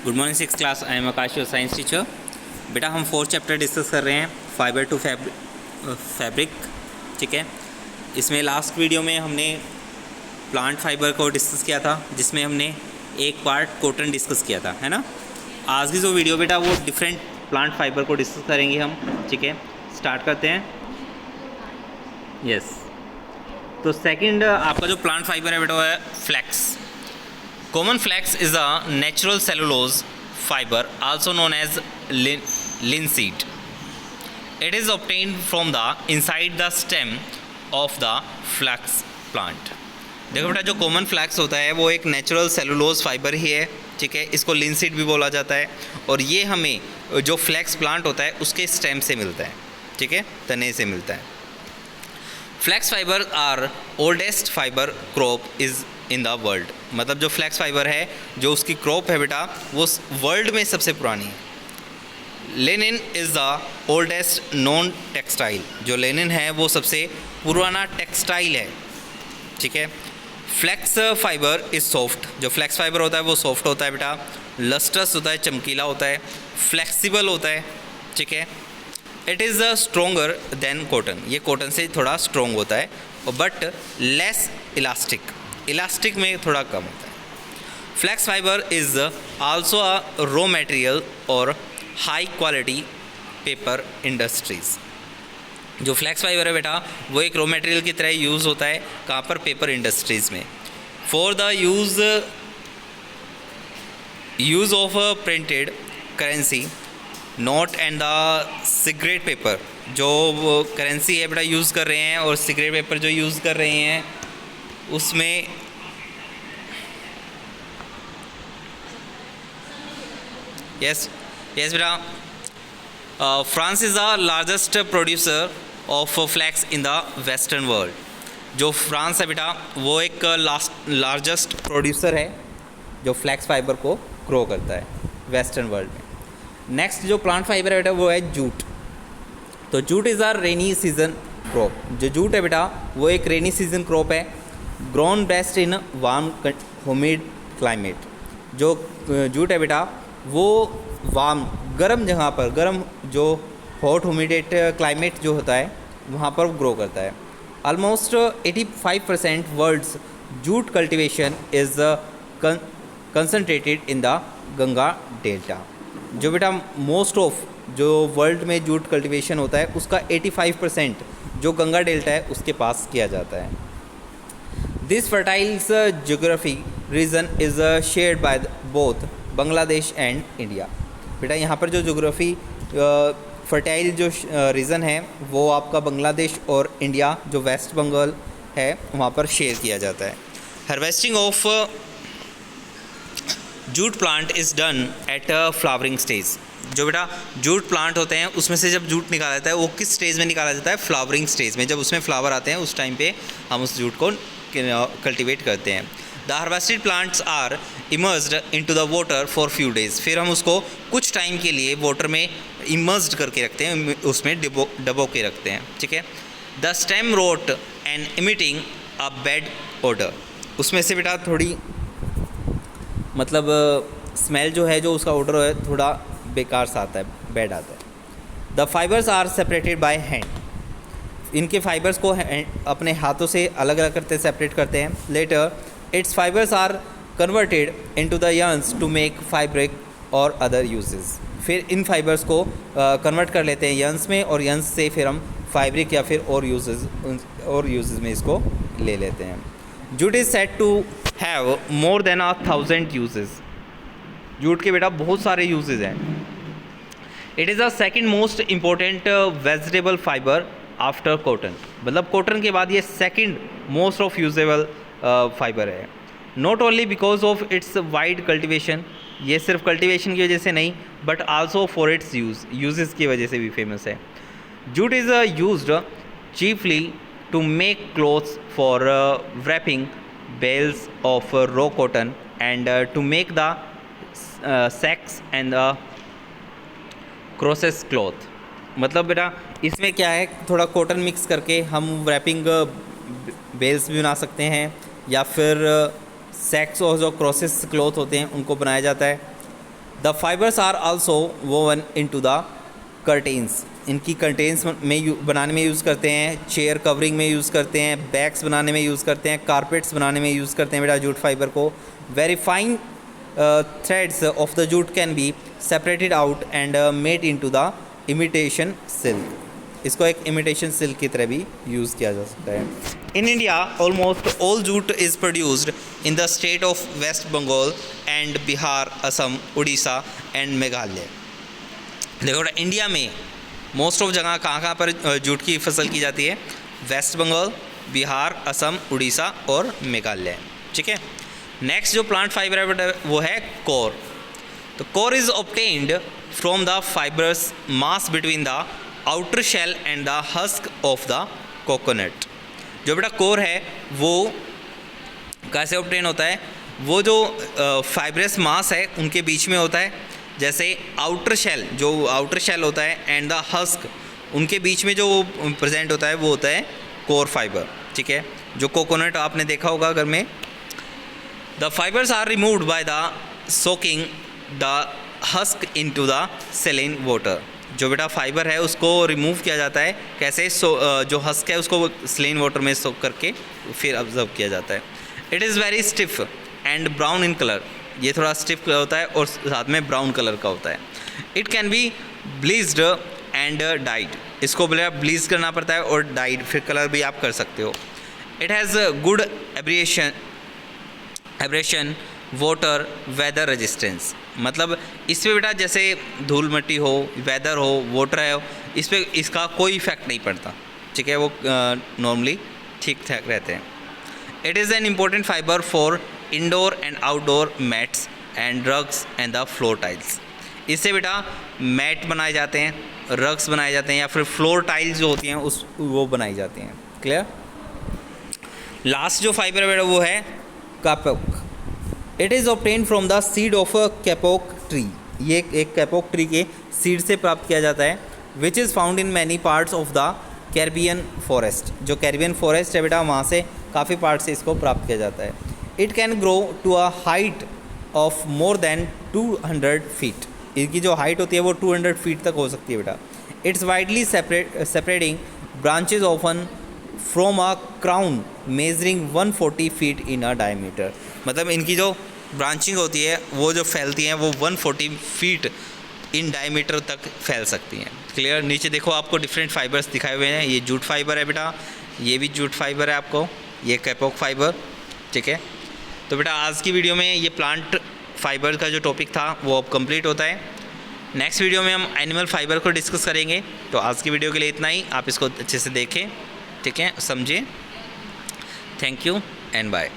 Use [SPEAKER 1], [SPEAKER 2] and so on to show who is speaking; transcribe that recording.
[SPEAKER 1] Good morning six class, I am Akash your science teacher. बेटा हम fourth chapter discuss कर रहे हैं, फाइबर टू फैब्रिक। ठीक है, इसमें लास्ट वीडियो में हमने प्लांट फाइबर को डिस्कस किया था, जिसमें हमने एक पार्ट कॉटन डिस्कस किया था, है ना। आज की जो वीडियो बेटा वो डिफरेंट प्लांट फाइबर को डिस्कस करेंगे हम। ठीक है, स्टार्ट करते हैं। यस, तो सेकंड आपका जो प्लांट फाइबर है बेटा वो है flex. Common flax is a natural cellulose fiber, also known as linseed. It is obtained from the inside the stem of the flax plant. देखो बेटा, जो कॉमन फ्लैक्स होता है वो एक नेचुरल सेलुलोज फाइबर ही है। ठीक है, इसको लिनसीड भी बोला जाता है, और ये हमें जो फ्लैक्स प्लांट होता है उसके स्टेम से मिलता है। ठीक है, तने से मिलता है। Flax fibre are oldest fibre crop is in the world. मतलब जो फ्लैक्स फाइबर है, जो उसकी क्रॉप है बेटा, वो वर्ल्ड में सबसे पुरानी है। Lenin is the oldest non textile. जो लेनिन है वो सबसे पुराना टेक्सटाइल है। ठीक है, फ्लैक्स फाइबर इज़ सॉफ्ट। जो फ्लैक्स फाइबर होता है वो सॉफ्ट होता है बेटा, लस्ट्रस होता है, चमकीला होता है, फ्लेक्सिबल होता है। ठीक है, it is stronger then cotton. ये कॉटन से थोड़ा स्ट्रोंग होता है, बट लेस इलास्टिक। इलास्टिक में थोड़ा कम होता है। Flax fibre is also a raw material और हाई क्वालिटी पेपर इंडस्ट्रीज़। जो फ्लैक्स फाइबर है बेटा वो एक रॉ मटेरियल की तरह यूज़ होता है, कहाँ पर? पेपर इंडस्ट्रीज़ में। For the use of printed currency note and the cigarette paper. जो करेंसी है बेटा यूज़ कर रहे हैं, और सिगरेट पेपर जो यूज़ कर रहे हैं उसमें यस बेटा, France is the largest producer of flax in the western world. जो फ्रांस है बेटा वो एक लार्जेस्ट प्रोड्यूसर है जो फ्लैक्स फाइबर को ग्रो करता है वेस्टर्न वर्ल्ड में। नेक्स्ट जो प्लांट फाइबर है बेटा वो है जूट। तो jute is a rainy season crop. जो जूट है बेटा वो एक रेनी सीजन क्रॉप है, grown best in warm humid climate. जो जूट है बेटा वो वार्म गर्म जगह पर, गर्म जो हॉट ह्यूमिडेट क्लाइमेट जो होता है वहाँ पर ग्रो करता है। Almost 85% world's jute cultivation is concentrated in the Ganga delta. जो बेटा मोस्ट ऑफ जो वर्ल्ड में जूट कल्टीवेशन होता है उसका 85% जो गंगा डेल्टा है उसके पास किया जाता है। This fertiles geography region is shared by both Bangladesh and India. बेटा यहाँ पर जो ज्योग्राफी फर्टाइल जो रीजन है वो आपका बांग्लादेश और इंडिया जो वेस्ट बंगाल है वहाँ पर शेयर किया जाता है। Harvesting of jute plant is done at a flowering stage. जो बेटा जूट प्लांट होते हैं उसमें से जब जूट निकाला जाता है वो किस स्टेज में निकाला जाता है? फ्लावरिंग स्टेज में। जब उसमें फ्लावर आते हैं उस टाइम पे हम उस जूट को कल्टीवेट करते हैं। The harvested plants are immersed into the water for few days. फिर हम उसको कुछ टाइम के लिए वाटर में इमर्स्ड करके रखते हैं, उसमें डबो के रखते हैं। ठीक है, the stem rot and emitting a bad odour. उसमें से बेटा थोड़ी मतलब स्मेल जो है, जो उसका ऑर्डर है थोड़ा बेकार सा आता है, बैड आता है। The fibres are separated by hand. इनके फाइबर्स को अपने हाथों से अलग अलग करते सेपरेट करते हैं। Later its fibres are converted into the yarns to make fabric और अदर यूजेस। फिर इन फाइबर्स को कन्वर्ट कर लेते हैं यर्न्स में, और यर्न्स से फिर हम फैब्रिक या फिर और यूजेस में इसको ले लेते हैं। Jute is said to have more than 1000 uses. Jute के बेटा बहुत सारे यूजेस हैं। It is the second most important vegetable fibre after cotton. मतलब कॉटन के बाद ये second most of usable fibre है। Not only because of its wide cultivation, ये सिर्फ कल्टिवेशन की वजह से नहीं, but also for its uses की वजह से भी फेमस है। Jute is used chiefly to make clothes for wrapping bales of raw cotton and to make the sacks and the crochet cloth। मतलब बेटा इसमें क्या है, थोड़ा कॉटन मिक्स करके हम रैपिंग बेल्स भी बना सकते हैं, या फिर सैक्स और जो क्रोसेस क्लॉथ होते हैं उनको बनाया जाता है। The fibres are also woven into the curtains, इनकी कर्टेन्स में बनाने में यूज़ करते हैं, चेयर कवरिंग में यूज़ करते हैं, बैग्स बनाने में यूज़ करते हैं, कारपेट्स बनाने में यूज़ करते हैं बेटा जूट फाइबर को। Very fine threads of the jute can be separated out and made into the imitation silk, इसको एक इमिटेशन सिल्क की तरह भी यूज़ किया जा सकता है। In India almost all jute is produced in the state of west Bengal and Bihar, Assam, Orissa and Meghalaya. देखो इंडिया में मोस्ट ऑफ जगह कहाँ पर जूट की फसल की जाती है? वेस्ट बंगाल, बिहार, असम, उड़ीसा और मेघालय, ठीक है। नेक्स्ट जो प्लांट फाइबर है वो है कोर। तो coir is obtained from the fibres mass between the outer shell and the husk of the coconut. जो बेटा कोर है वो कैसे ऑब्टेन होता है? वो जो फाइब्रस मास है उनके बीच में होता है, जैसे आउटर शेल, जो आउटर शेल होता है एंड द हस्क, उनके बीच में जो प्रेजेंट होता है वो होता है कोर फाइबर, ठीक है। जो कोकोनट आपने देखा होगा घर में। The fibres are removed by the soaking the husk into the saline water. जो बेटा फाइबर है उसको रिमूव किया जाता है कैसे? जो हस्क है उसको सेलिन वाटर में सोक करके फिर ऑब्जर्व किया जाता है। It is very stiff and brown in colour, ये थोड़ा स्टिफ होता है और साथ में ब्राउन कलर का होता है। It can be bleached and died, इसको ब्लीच करना पड़ता है और डाइड फिर कलर भी आप कर सकते हो। It has good abrasion water weather resistance, मतलब इस पर बेटा जैसे धूल मिट्टी हो, वेदर हो, वाटर है, इस पर इसका कोई इफेक्ट नहीं पड़ता, ठीक है। वो नॉर्मली ठीक ठाक रहते हैं। It is an important fibre for indoor and outdoor mats and rugs and the floor tiles. इससे बेटा मैट बनाए जाते हैं, रग्स बनाए जाते हैं या फिर फ्लोर टाइल्स जो होती हैं वो बनाई जाती हैं। क्लियर? लास्ट जो फाइबर है बेटा वो है kapok. It is obtain from the seed of a kapok tree, ये एक कैपोक ट्री के सीड से प्राप्त किया जाता है। Which is found in many parts of the Caribbean forest, जो कैरिबियन फॉरेस्ट है बेटा वहाँ से काफ़ी पार्ट से इसको प्राप्त किया जाता है। It can grow to a height of more than 200 feet, इनकी जो हाइट होती है वो 200 फीट तक हो सकती है बेटा। It's widely separating branches often from a crown measuring 140 feet in a diameter, मतलब इनकी जो ब्रांचिंग होती है वो जो फैलती हैं वो 140 फीट इन डायमीटर तक फैल सकती हैं। क्लियर? नीचे देखो आपको डिफरेंट फाइबर्स दिखाए हुए हैं, ये जूट फाइबर है बेटा, ये भी जूट फाइबर है आपको, ये कैपोक फाइबर, ठीक है। तो बेटा आज की वीडियो में ये प्लांट फाइबर का जो टॉपिक था वो अब कंप्लीट होता है। नेक्स्ट वीडियो में हम एनिमल फाइबर को डिस्कस करेंगे। तो आज की वीडियो के लिए इतना ही, आप इसको अच्छे से देखें, ठीक है, समझिए। Thank you and bye.